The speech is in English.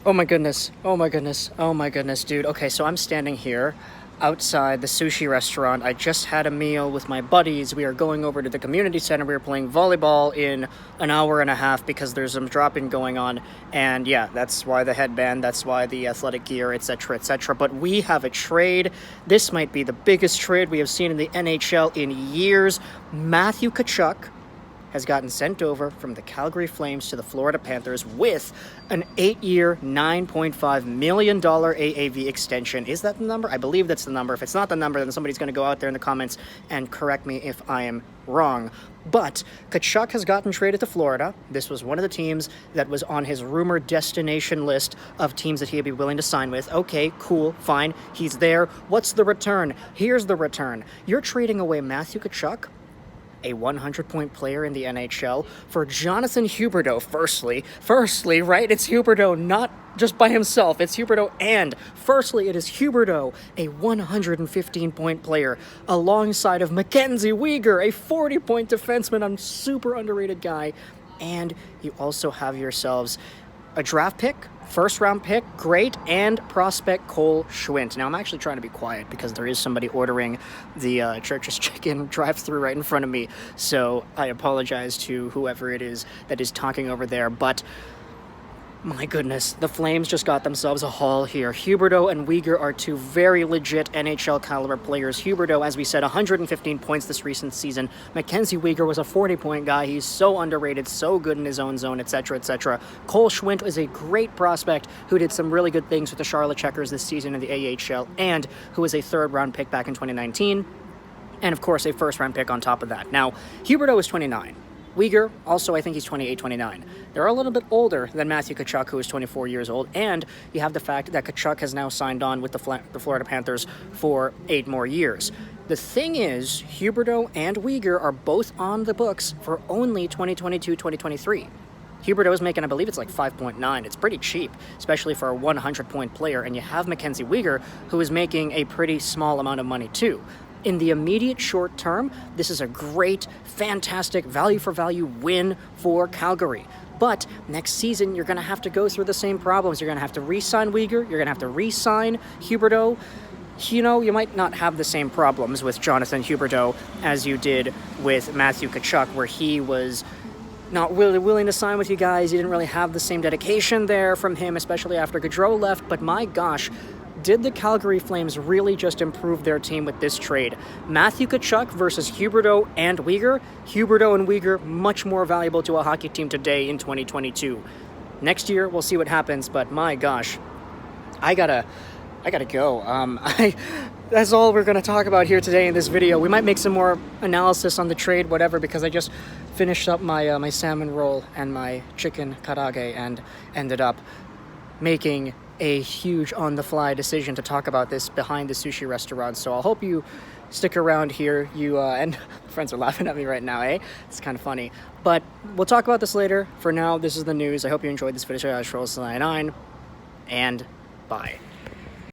Oh my goodness, oh my goodness, oh my goodness, dude. Okay, so I'm standing here outside the sushi restaurant. I just had a meal with my buddies. We are going over to the community center. We are playing volleyball in an hour and a half because there's some drop-in going on. And yeah, that's why the headband, that's why the athletic gear, etc., etc. But we have a trade. This might be the biggest trade we have seen in the NHL in years. Matthew Tkachuk has gotten sent over from the Calgary Flames to the Florida Panthers with an 8-year, $9.5 million AAV extension. Is that the number? I believe that's the number. If it's not the number, then somebody's going to go out there in the comments and correct me if I am wrong. But Tkachuk has gotten traded to Florida. This was one of the teams that was on his rumored destination list of teams that he'd be willing to sign with. Okay, cool, fine. He's there. What's the return? Here's the return. You're trading away Matthew Tkachuk, a 100-point player in the NHL, for Jonathan Huberdeau. Firstly, right? It's Huberdeau, not just by himself. It's Huberdeau, and firstly, it is Huberdeau, a 115-point player, alongside of Mackenzie Weegar, a 40-point defenseman, a super underrated guy. And you also have yourselves a draft pick, first-round pick, great, and prospect Cole Schwint. Now, I'm actually trying to be quiet because there is somebody ordering the Church's Chicken drive-thru right in front of me, so I apologize to whoever it is that is talking over there, but my goodness, the Flames just got themselves a haul here. Huberdeau and Weegar are two very legit NHL caliber players. Huberdeau, as we said, 115 points this recent season. Mackenzie Weegar was a 40-point guy. He's so underrated, so good in his own zone, etc., etc. Cole Schwint is a great prospect who did some really good things with the Charlotte Checkers this season in the AHL, and who was a third-round pick back in 2019, and of course a first-round pick on top of that. Now, Huberdeau is 29. Weegar, also, I think he's 28, 29. They're a little bit older than Matthew Tkachuk, who is 24 years old, and you have the fact that Tkachuk has now signed on with the Florida Panthers for 8 more years. The thing is, Huberdeau and Weegar are both on the books for only 2022-2023. Huberdeau is making, I believe it's like 5.9. It's pretty cheap, especially for a 100-point player, and you have Mackenzie Weegar, who is making a pretty small amount of money, too. In the immediate short term, this is a great, fantastic value-for-value win for Calgary. But next season, you're going to have to go through the same problems. You're going to have to re-sign Weegar. You're going to have to re-sign Huberdeau. You know, you might not have the same problems with Jonathan Huberdeau as you did with Matthew Tkachuk, where he was not really willing to sign with you guys. You didn't really have the same dedication there from him, especially after Gaudreau left. But my gosh, did the Calgary Flames really just improve their team with this trade? Matthew Tkachuk versus Huberdeau and Weegar. Huberdeau and Weegar much more valuable to a hockey team today in 2022. Next year, we'll see what happens, but my gosh, I gotta go. That's all we're gonna talk about here today in this video. We might make some more analysis on the trade, whatever, because I just finished up my my salmon roll and my chicken karaage and ended up making a huge on-the-fly decision to talk about this behind the sushi restaurant. So I'll hope you stick around here. You and friends are laughing at me right now, eh? It's kind of funny. But we'll talk about this later. For now, this is the news. I hope you enjoyed this video. I was Troll99, and bye.